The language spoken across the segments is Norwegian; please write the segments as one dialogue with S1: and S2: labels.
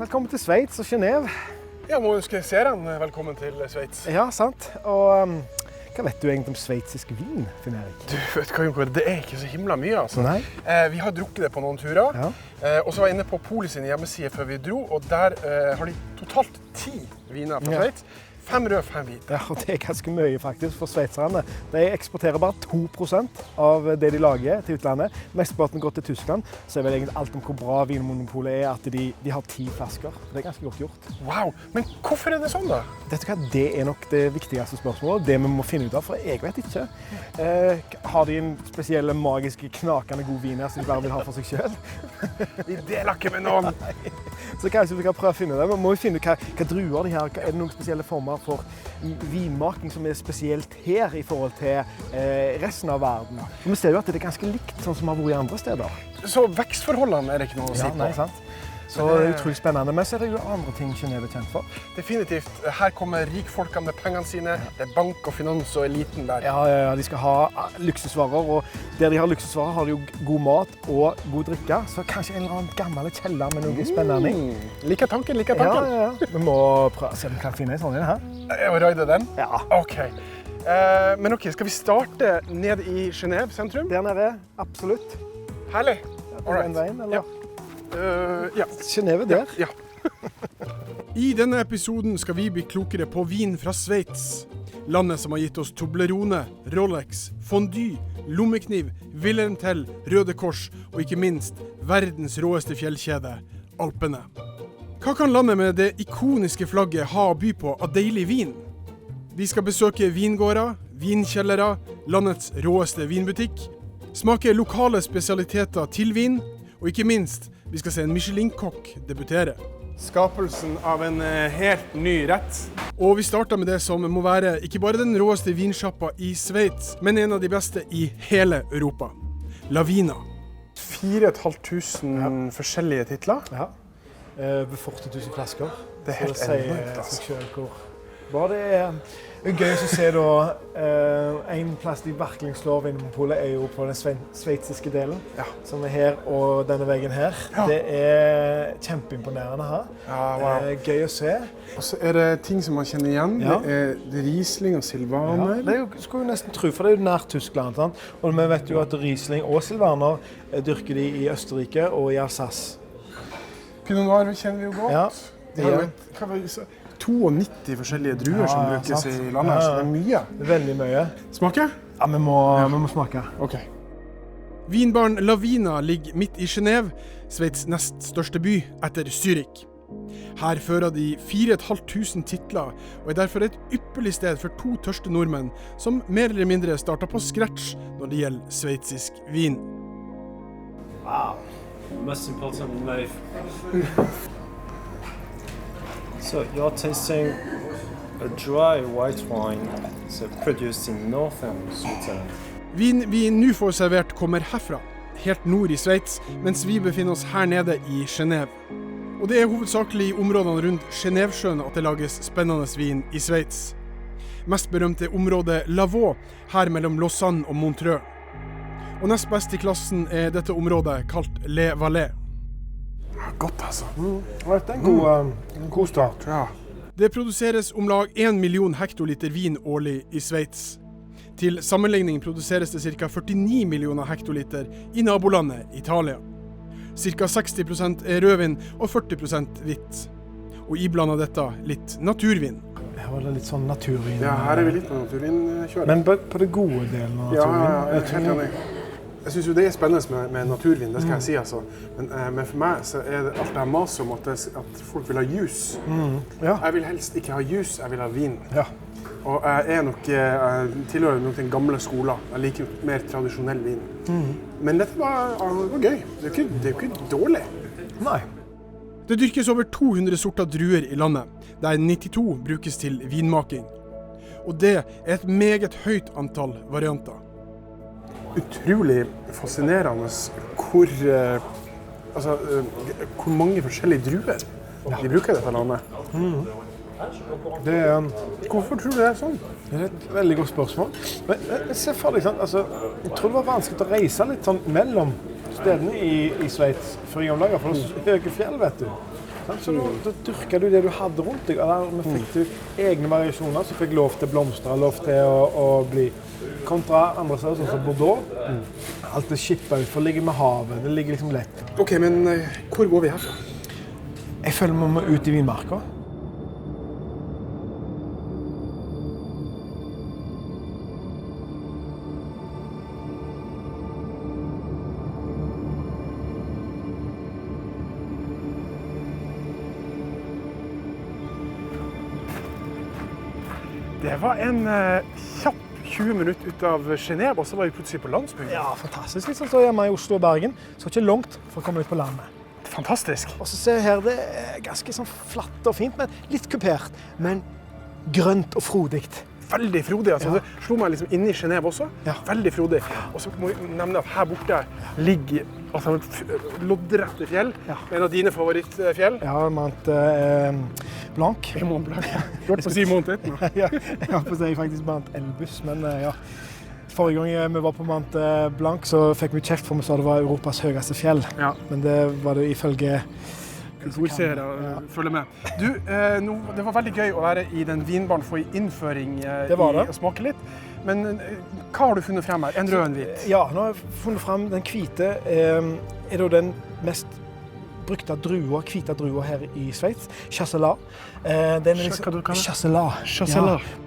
S1: velkommen til Sveits og Genève.
S2: Ja, må ønske seeren velkommen til Sveits.
S1: Ja, sant. Og hva vet du egentlig om sveitsisk vin, Finn Erik?
S2: Du vet hva, Junker, det ikke så himla mye, altså.
S1: Nei.
S2: Vi har drukket det på noen turer, og så var jeg inne på Polet sin hjemmeside før vi dro, og der har de totalt 10 viner fra Sveits. 5 rød, 5 hvit.
S1: Ja, og det er ganske mye faktisk for sveitserne. De eksporterer bare 2% av det de lager til utlandet. Mesteparten går til Tyskland, så er vel egentlig alt om hvor bra Vinmonopolet er at de har 10 flasker. Det er ganske godt gjort.
S2: Wow, men hvorfor er det sånn da?
S1: Vet du hva, det er nok det viktigste spørsmålet, det vi må finne ut av, for jeg vet ikke. Har de en spesiell magisk knakende god vin her som de bare vil ha for seg selv?
S2: Vi deler ikke med noen!
S1: Så kanskje vi kan prøve å finne det. Men må vi finne ut hva druer de her, er det noen spesielle former for vinmaking som er spesielt her i forhold til resten av verden. Vi ser jo at det er ganske likt sånn som har vært i andre steder.
S2: Så vekstforholdene er det ikke noe å si på?
S1: Nei, sant. Så det er utrolig spennende, men så er det jo andre ting Genève er kjent for.
S2: Definitivt. Her kommer rikfolkene med pengene sine. Det er bank og finans og eliten der.
S1: Ja, de skal ha luksusvarer, og der de har luksusvarer har de jo god mat og god drikke, så kanskje en eller annen gammel kjeller med noe spennende.
S2: Liker tanken.
S1: Ja. Vi må prøve å se om vi kan finne en sånn her.
S2: Og raide den?
S1: Ja.
S2: Ok. Men ok, skal vi starte ned i Genève sentrum?
S1: Der nede, absolutt.
S2: Herlig.
S1: Den veien, eller?
S2: Ja.
S1: Genève der?
S2: Ja. I denne episoden skal vi bli klokere på vin fra Sveits. Landet som har gitt oss Toblerone, Rolex, Fondue, lommekniv, Wilhelm Tell, Røde Kors og ikke minst verdens råeste fjellkjede, Alpene. Hva kan landet med det ikoniske flagget ha å by på av deilig vin? Vi skal besøke vingårder, vinkjellere, landets råeste vinbutikk, smake lokale spesialiteter til vin, og ikke minst, vi skal se en Michelin-kokk debutere. Skapelsen av en helt ny rett. Og vi starter med det som må være ikke bare den råeste vinsjappa i Sveits, men en av de beste i hele Europa. Lavina. 4.500 forskjellige titler.
S1: Ja. Over 40 000 flasker.
S2: Det er helt enormt, altså.
S1: Bare det er gøy å se da, en plass de virkelig slår Vinmonopolet er jo på den sveitsiske delen, som er her og denne veien her. Ja. Det er kjempeimponerende her. Ja, wow. Gøy å se.
S2: Og så er det ting som man kjenner igjen. Ja. Det er Riesling og Silvaner.
S1: Ja, det skulle jo nesten tro, for det er jo nær Tyskland. Sant? Og vi vet jo at Riesling og Silvaner dyrker de i Østerrike og i Alsace.
S2: Pinot Noir kjenner vi jo godt.
S1: Ja.
S2: 92 forskjellige druer som brukes i landet, så det er mye.
S1: Det er veldig mye.
S2: Smake?
S1: Ja, vi må smake.
S2: Ok. Vinbaren Lavina ligger midt i Genève, Sveits nest største by etter Zürich. Her fører de 4.500 titler, og er derfor et ypperlig sted for 2 tørste nordmenn, som mer eller mindre starter på scratch når det gjelder sveitsisk vin.
S3: Wow, most important in life. So you're tasting a dry white wine produced in northern Switzerland.
S2: Vin vi nå får servert kommer herfra, helt nord i Sveits, mens vi befinner oss her nede i Genève. Og det er hovedsakelig i områdene rundt Genèvesjøen at det lages spennende vin i Sveits. Mest berømt er området Lavaux, her mellom Lausanne og Montreux. Og nest best i klassen er dette området kalt Le Valais. Godt, altså.
S1: Det er en god start.
S2: Ja. Det produseres om lag 1 million hektoliter vin årlig i Sveits. Til sammenligning produseres det ca. 49 millioner hektoliter i nabolandet Italia. Ca. 60% er rødvin og 40% hvitt. Og iblandet dette litt naturvin.
S1: Her var det litt sånn naturvin.
S2: Ja, her er vi litt på naturvinkjøret.
S1: Men på det gode delen av naturvin?
S2: Ja, jeg er helt enig. Jeg synes jo det er spennende med naturvin, det skal jeg si altså. Men for meg så er det alt det her mas om at folk vil ha juice.
S1: Ja.
S2: Jeg vil helst ikke ha juice, jeg vil ha vin.
S1: Ja.
S2: Og jeg tilhører nok den gamle skolen. Jeg liker mer tradisjonell vin. Men dette var gøy. Det er jo ikke dårlig.
S1: Nei.
S2: Det dyrkes over 200 sorter druer i landet, der 92 brukes til vinmaking. Og det er et meget høyt antall varianter. Utrolig fascinerende hvor mange forskjellige druer de bruker i dette landet. Hvorfor tror du det er sånn?
S1: Det er et veldig godt spørsmål. Men jeg ser for deg, jeg tror det var vanskelig å reise litt sånn mellom stedene i Sveits for i gamle dager, for det er høye fjell, vet du. Så da dyrket du det du hadde rundt deg, eller vi fikk du egne variasjoner som fikk lov til å blomstre, lov til å bli kontra andre steder, sånn som Bordeaux. Alt er skippet ut, for det ligger med havet, det ligger liksom lett.
S2: Ok, men hvor går vi herfra?
S1: Jeg føler vi må ut i vinmarka.
S2: Det var en kjapp 20 minutter ut av Genève, og så var vi plutselig på landsbygden.
S1: Ja, fantastisk. Liksom så hjemme i Oslo og Bergen, så ikke langt for å komme ut på landet.
S2: Fantastisk.
S1: Og så ser jeg her, det er ganske sånn flatt og fint, men litt kupert, men grønt og frodigt.
S2: Veldig frodig. Altså. Det slo meg liksom inne i Genève også. Ja. Veldig frodig. Og så må jeg nevne at her borte ligger altså, loddrette fjell. Ja. En av dine favorittfjell.
S1: Ja, Mont Blanc.
S2: Mont Blanc, ja. Du har på å si Mont 1 nå.
S1: Ja, jeg har på å si faktisk Mont Elbus, men ja. Forrige gang vi var på Mont Blanc, så fikk vi kjeft for vi sa det var Europas høyeste fjell. Ja. Men det var det ifølge
S2: Ordseere, følger med. Du, det var veldig gøy å være i den vinbaren for en innføring å smake litt. Men hva har du funnet frem her? En rød og en hvit?
S1: Ja, nå har jeg funnet frem den hvite. Er da den mest brukte hvite drua her i Sveits. Chasselas.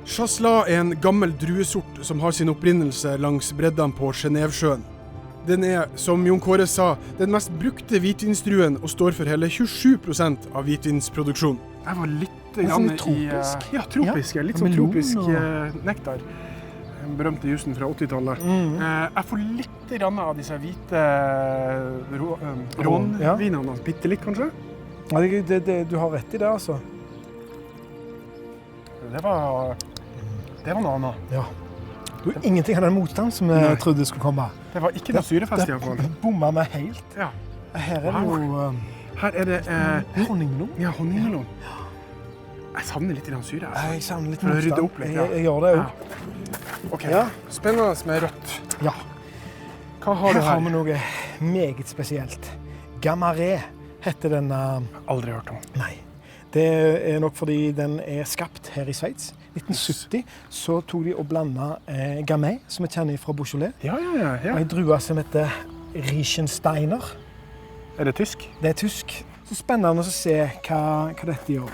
S2: Chasselas er en gammel druesort som har sin opprinnelse langs breddene på Genèvesjøen. Den er, som Jon Kåre sa, den mest brukte hvitvinsdruen og står for hele 27% av hvitvinsproduksjonen. Jeg var litt grann
S1: tropisk.
S2: Ja, tropisk. Litt sånn tropisk nektar. Den berømte jusen fra 80-tallet. Jeg får litt grann av disse hvite rånvinene. Bitte litt, kanskje?
S1: Ja, du har rett i det, altså.
S2: Det var noe annet.
S1: Ja. Det var ingenting av den motstand som jeg trodde skulle komme.
S2: Det var ikke noe syrefest i hvert fall.
S1: Det bomma meg helt.
S2: Ja.
S1: Her er det jo...
S2: Her er det...
S1: Honningmelon.
S2: Ja, honningmelon. Jeg savner litt syre.
S1: Jeg savner litt
S2: motstand. For å rydde opp litt, ja.
S1: Jeg gjør det jo.
S2: Ok, spennende med rødt.
S1: Ja.
S2: Hva har du her?
S1: Her har vi noe meget spesielt. Gamaré heter den...
S2: Aldri hørt om.
S1: Nei. Det er nok fordi den er skapt her i Sveits. I 1970 så tok de og blandet Gamay, som vi kjenner fra Beaujolais.
S2: Ja.
S1: Og en drue som heter Riechensteiner.
S2: Er det tysk?
S1: Det er tysk. Så spennende å se hva dette gjør.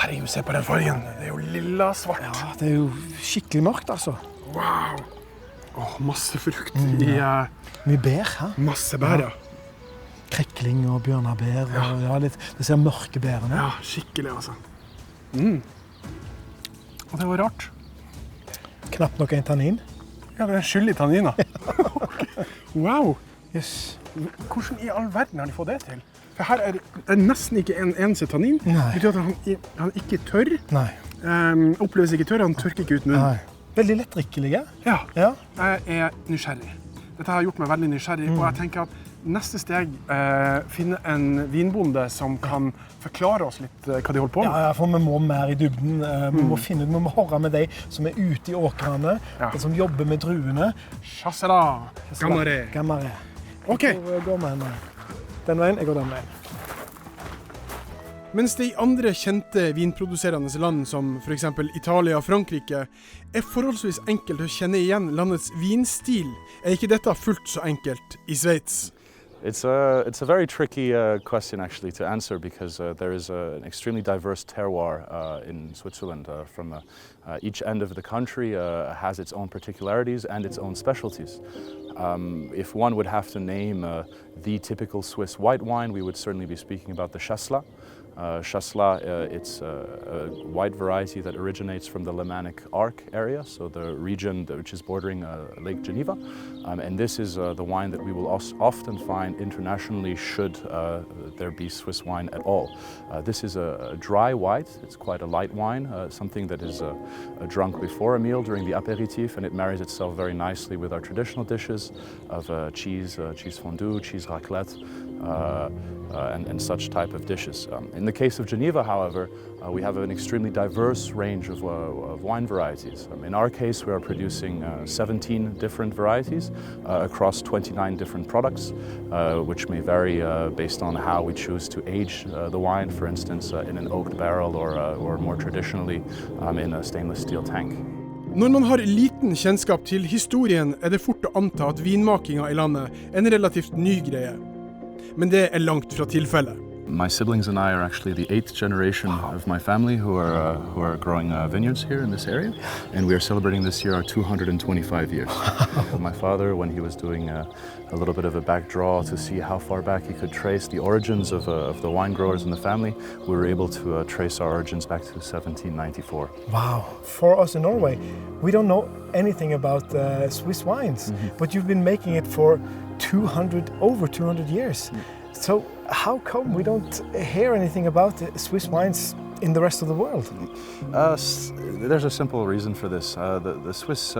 S2: Herregud, se på den fargen. Det er jo lilla svart.
S1: Ja, det er jo skikkelig mørkt, altså.
S2: Wow. Masse frukt i...
S1: Mye bær, hæ?
S2: Masse bær, ja.
S1: Krekling og bjørnabær, og det ser mørke bærene.
S2: Ja, skikkelig, altså. Og det var rart.
S1: Knapt nok en tannin.
S2: Ja, det er en skyldig tannin, da. Wow.
S1: Yes.
S2: Hvordan i all verden har de fått det til? For her er det nesten ikke en eneste tannin. Det betyr at han ikke tørr.
S1: Nei.
S2: Oppleves ikke tørr, han tørker ikke ut munnen.
S1: Nei. Veldig lettrikkelige.
S2: Ja. Jeg er nysgjerrig. Dette har gjort meg veldig nysgjerrig, og jeg tenker at neste steg finne en vinbonde som kan forklare oss litt hva de holder på med.
S1: Ja, for vi må mer i dybden. Vi må høre med de som er ute i åkrene, de som jobber med druene.
S2: Chasselas.
S1: Gamaré.
S2: Ok.
S1: Jeg går med den veien, jeg går den veien.
S2: Mens det i andre kjente vinproduserende land, som for eksempel Italia og Frankrike, er forholdsvis enkelt å kjenne igjen landets vinstil, er ikke dette fullt så enkelt i Sveits.
S4: It's a very tricky question actually to answer because there is an extremely diverse terroir in Switzerland. From each end of the country has its own particularities and its own specialties. If one would have to name the typical Swiss white wine, we would certainly be speaking about the Chasselas. Chasselas, it's a white variety that originates from the Lemanic Arc area, so the region which is bordering Lake Geneva. And this is the wine that we will often find internationally should there be Swiss wine at all. This is a dry white, it's quite a light wine, something that is drunk before a meal during the aperitif, and it marries itself very nicely with our traditional dishes of cheese fondue, cheese raclette, and such type of dishes. In the case of Geneva, however, we have an extremely diverse range of wine varieties. In our case, we are producing 17 different varieties across 29 different products, which may vary based on how we choose to age the wine, for instance, in an oaked barrel or more traditionally in a stainless steel tank.
S2: Når man har liten kjennskap til historien, det fort å anta at vinmakinga I landet en relativt ny greie. Men det langt fra tilfellet.
S4: My siblings and I are actually the 8th generation of my family who are growing vineyards here in this area, and we are celebrating this year our 225 years. My father, when he was doing a little bit of a back draw to see how far back he could trace the origins of the wine growers in the family, we were able to trace our origins back to 1794.
S1: Wow. For us in Norway, we don't know anything about Swiss wines, but you've been making it for over 200 years. So how come we don't hear anything about Swiss wines in the rest of the world?
S4: There's a simple reason for this. The Swiss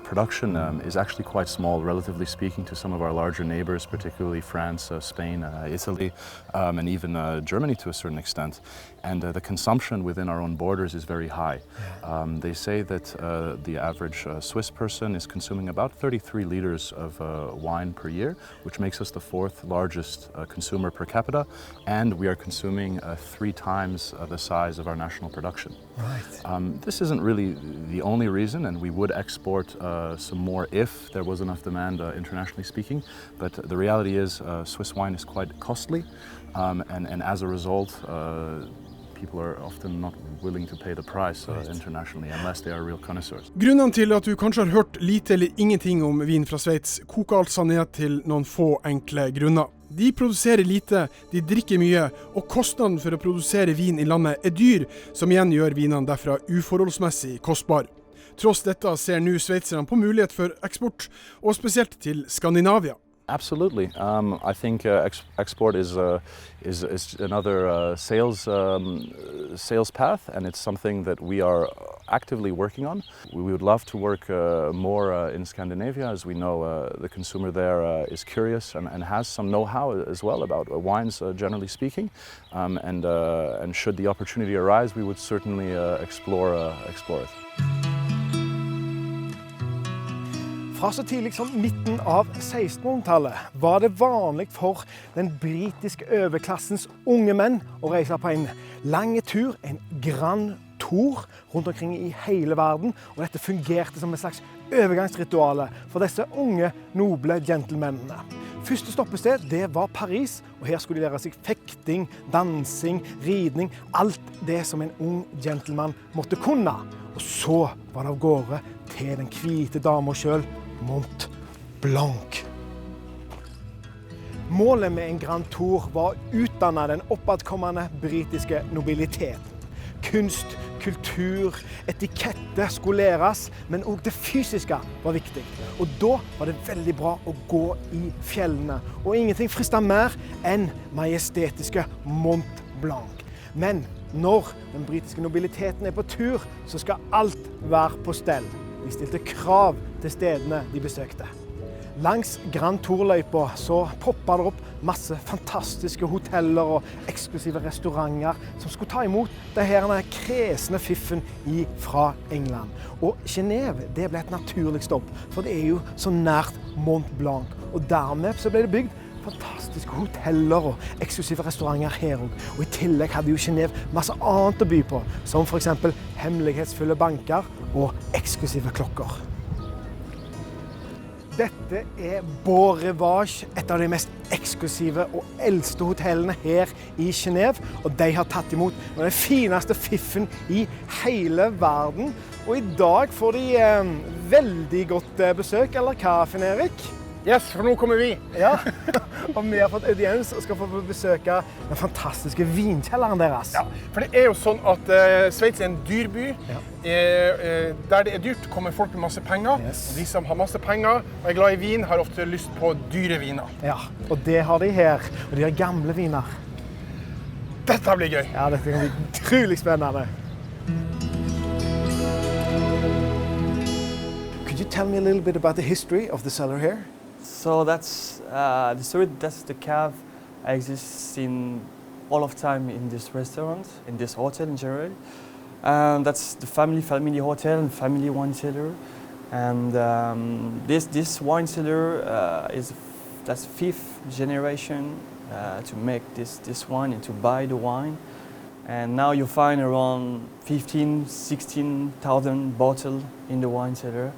S4: production is actually quite small, relatively speaking, to some of our larger neighbors, particularly France, Spain, Italy, and even Germany to a certain extent. And the consumption within our own borders is very high. They say that the average Swiss person is consuming about 33 liters of wine per year, which makes us the 4th largest consumer per capita, and we are consuming 3 times the size of our national production.
S1: Right.
S4: This isn't really the only reason, and we would export some more if there was enough demand internationally speaking, but the reality is Swiss wine is quite costly, and as a result, people are often not willing to pay the price internationally unless they are real connoisseurs.
S2: Grunnen til at du kanskje har hørt lite eller ingenting om vin fra Sveits, koker altså ned til noen få enkle grunner. De produserer lite, de drikker mye, og kostnaden for å produsere vin I landet dyr, som igjen gjør vinene derfra uforholdsmessig kostbar. Tross dette ser nå sveitserne på mulighet for eksport, og spesielt til Skandinavia.
S4: Absolutely. I think export is another sales path, and it's something that we are actively working on. We would love to work more in Scandinavia, as we know the consumer there is curious and has some know-how as well about wines, generally speaking. And should the opportunity arise, we would certainly explore it.
S1: Fra så tidlig som midten av 1600-tallet var det vanlig for den britiske overklassens unge menn å reise på en lang tur, en grand tour rundt omkring I hele verden, og dette fungerte som et slags overgangsrituale for disse unge, noble gentlemennene. Første stoppested, det var Paris, og her skulle de lære seg fekting, dansing, ridning, alt det som en ung gentleman måtte kunne. Og så var det av gårde til den hvite dama selv, Mont Blanc. Målet med en grand tour var å utdanne den oppadkommende britiske nobiliteten. Kunst, kultur, etikette skulle læres, men også det fysiske var viktig. Og da var det veldig bra å gå I fjellene, og ingenting fristet mer enn majestetiske Mont Blanc. Men når den britiske nobiliteten på tur, så skal alt være på stell. De stilte krav til stedene de besøkte. Langs Grand Tour-løypa så poppet det opp masse fantastiske hoteller og eksklusive restauranter som skulle ta imot denne kresne fiffen fra England. Og Genève, det ble et naturlig stopp, for det jo så nært Mont Blanc. Og dermed så ble det bygd fantastiske hoteller og eksklusive restauranter her også. Og I tillegg hadde jo Genève masse annet å by på, som for eksempel hemmelighetsfulle banker og eksklusive klokker. Dette Beau Rivage, et av de mest eksklusive og eldste hotellene her I Genève, og de har tatt imot den fineste fiffen I hele verden. Og I dag får de veldig godt besøk, eller hva, Finn Erik?
S2: Yes, for nå kommer vi.
S1: Ja, og vi har fått audiens og skal få besøke den fantastiske vinkjelleren deres.
S2: Ja, for det jo sånn at Sveits en dyr by. Ja. Der det dyrt kommer folk med masse penger. Yes. De som har masse penger og glad I vin har ofte lyst på dyre viner.
S1: Ja, og det har de her. Og de har gamle viner.
S2: Dette blir gøy.
S1: Ja, dette kan bli utrolig spennende. Could you tell me a little bit about the history of the cellar here?
S5: So that's the story. That's the cave I exist in all of time in this restaurant, in this hotel in general. That's the family hotel and family wine cellar. And this wine cellar that's fifth generation to make this wine and to buy the wine. And now you find around 16,000 bottles in the wine cellar.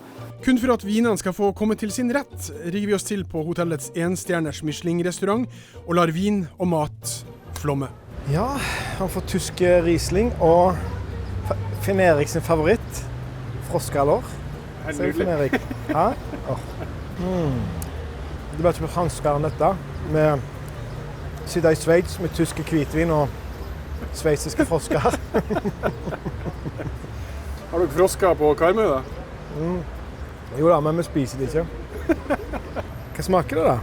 S2: Kun for at vinene skal få komme til sin rett, rigger vi oss til på hotellets enstjerners Michelin-restaurant og lar vin og mat flomme.
S1: Ja, han får tysk Riesling og Finn Erik sin favoritt, frosskaller. Ser du Finn Erik? Ja? Det ble ikke franskere enn dette. Vi sitter i Sveits med tyske hvitvin og sveitsiske frosker.
S2: Har dere frosker på Karmøy da?
S1: Jo da, men vi spiser det ikke. Hva smaker det da?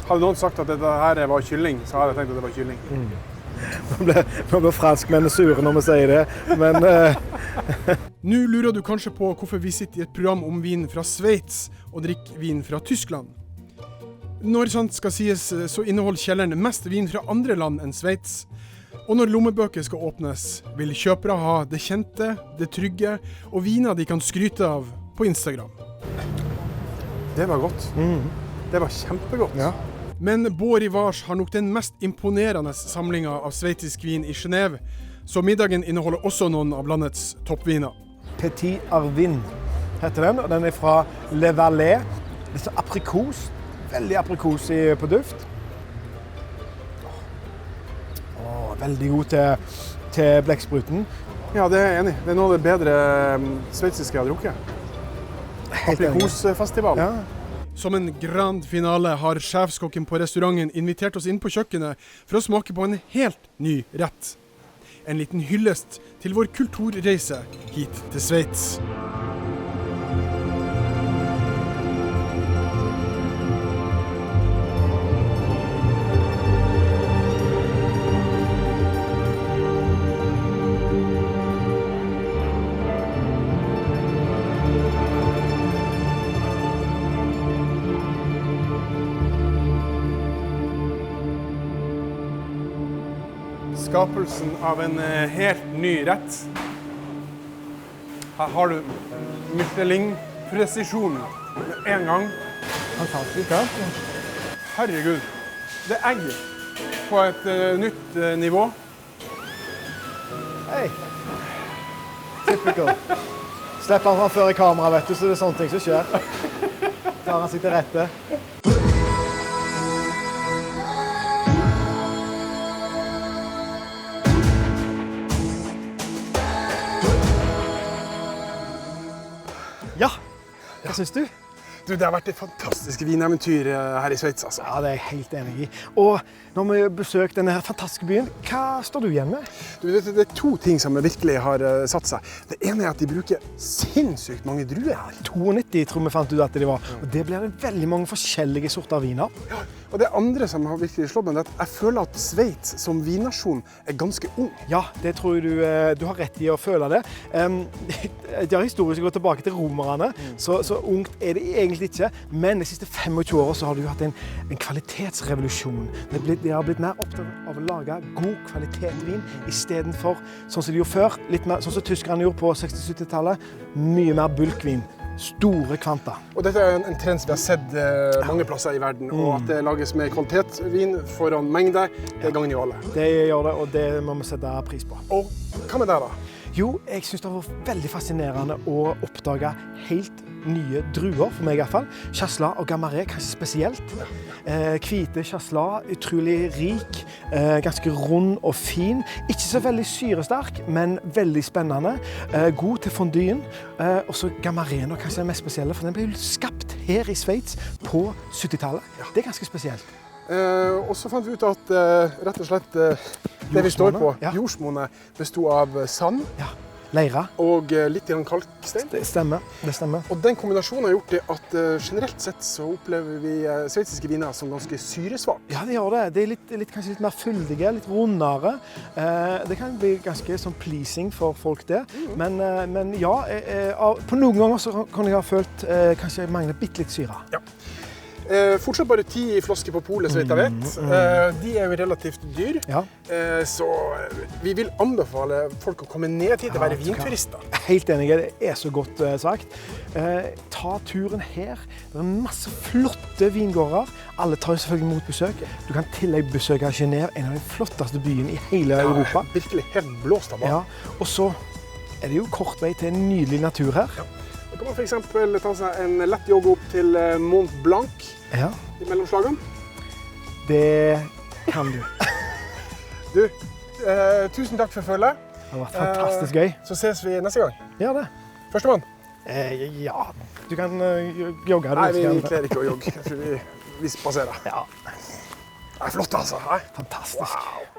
S2: Hadde noen sagt at dette her var kylling, så hadde jeg tenkt at det var kylling.
S1: Nå blir franskmennene sure når vi sier det, men...
S2: Nå lurer du kanskje på hvorfor vi sitter i et program om vin fra Sveits og drikker vin fra Tyskland. Når sant skal sies, så inneholder kjelleren mest vin fra andre land enn Sveits. Og når lommebøker skal åpnes, vil kjøpere ha det kjente, det trygge og viner de kan skryte av på Instagram. Det var godt. Det var kjempegodt. Ja. Men Bård Rivage har nok den mest imponerende samlingen av sveitsisk vin i Genève, så middagen inneholder også noen av landets toppviner.
S1: Petit Arvin heter den, og den er fra Le Valais. Det er aprikos, veldig aprikos på duft. Veldig god til blekkspruten.
S2: Ja, det er jeg enig. Det er noe av det bedre sveitsiske jeg har drukket. Aprikosfestival. Ja. Som en grand finale har sjefskokken på restauranten invitert oss inn på kjøkkenet for å smake på en helt ny rett. En liten hyllest til vår kulturreise hit til Sveits. Skapelsen av en helt ny rett. Her har du Michelin-presisjon med en gang.
S1: Fantastisk, ja.
S2: Herregud, det er egg på et nytt nivå.
S1: Hei. Typical. Slipper han før i kamera, vet du, så det er sånne ting som skjer. Tar han seg til rette. Ja, hva synes du?
S2: Du, det har vært et fantastisk vineventyr her i Sveits, altså.
S1: Ja, det er jeg helt enig i. Og når vi har besøkt denne fantastiske byen, hva står du igjen med?
S2: Du, det er to ting som virkelig har satt seg. Det ene er at de bruker sinnssykt mange druer.
S1: Ja, 92 tror vi fant ut at de var. Og det blir veldig mange forskjellige sorter viner.
S2: Ja, og det andre som har virkelig slått meg, er at jeg føler at Sveits som vinnasjon er ganske ung.
S1: Ja, det tror jeg du har rett i å føle det. De har historisk gått tilbake til romerne, så ungt er det egentlig ikke. Men de siste 25 år så har de hatt en kvalitetsrevolusjon. De har blitt mer opptatt av å lage god kvalitetvin i stedet for, sånn som de gjorde før, litt mer, sånn som tyskerne gjorde på 60-70-tallet, mye mer bulkvin. Store kvanta.
S2: Og dette er en trend som vi har sett mange plasser i verden, og at det lages med kvalitetsvin foran mengde, det gagner jo alle.
S1: Det gjør det, og det må vi sette pris på.
S2: Og hva med deg da?
S1: Jo, jeg synes det var veldig fascinerende å oppdage helt nye druer, for meg i hvert fall. Chasselas og Gamay, kanskje spesielt. Hvite Chasselas, utrolig rik, ganske rund og fin. Ikke så veldig syresterk, men veldig spennende. God til fondyen. Og så Gamay er kanskje det mest spesielle, for den ble skapt her i Sveits på 70-tallet. Det er ganske spesielt.
S2: Og så fant vi ut at rett og slett det vi står på, jordsmonnet, bestod av sand. Ja.
S1: Leira.
S2: Og litt kalkstein.
S1: Det stemmer.
S2: Og den kombinasjonen har gjort det at generelt sett så opplever vi sveitsiske viner som ganske syresvak.
S1: Ja, det gjør det. Det er kanskje litt mer fyldige, litt rundere. Det kan bli ganske sånn pleasing for folk det. Men ja, på noen ganger så kan jeg ha følt kanskje jeg mangler bitte litt syre.
S2: Ja. Fortsatt bare 10 flasker på polet, så vidt jeg vet. De jo relativt dyr, så vi vil anbefale folk å komme ned hit og være vinturister.
S1: Helt enig, det så godt sagt. Ta turen her. Det masse flotte vingårder. Alle tar selvfølgelig mot besøk. Du kan tillegg besøke Genève, en av de flotteste byene i hele Europa.
S2: Virkelig helt blåst av vann.
S1: Og så det jo kort vei til en nydelig natur her.
S2: Da kan man for eksempel ta seg en lett jogg opp til Mont Blanc i mellomslagene.
S1: Det kan du.
S2: Tusen takk for følget.
S1: Det har vært fantastisk gøy.
S2: Så ses vi neste gang.
S1: Gjør det.
S2: Førstemann?
S1: Ja, du kan jogge.
S2: Nei, vi kler ikke å jogge. Jeg tror vi passerer.
S1: Ja.
S2: Det flott altså.
S1: Fantastisk.
S2: Wow.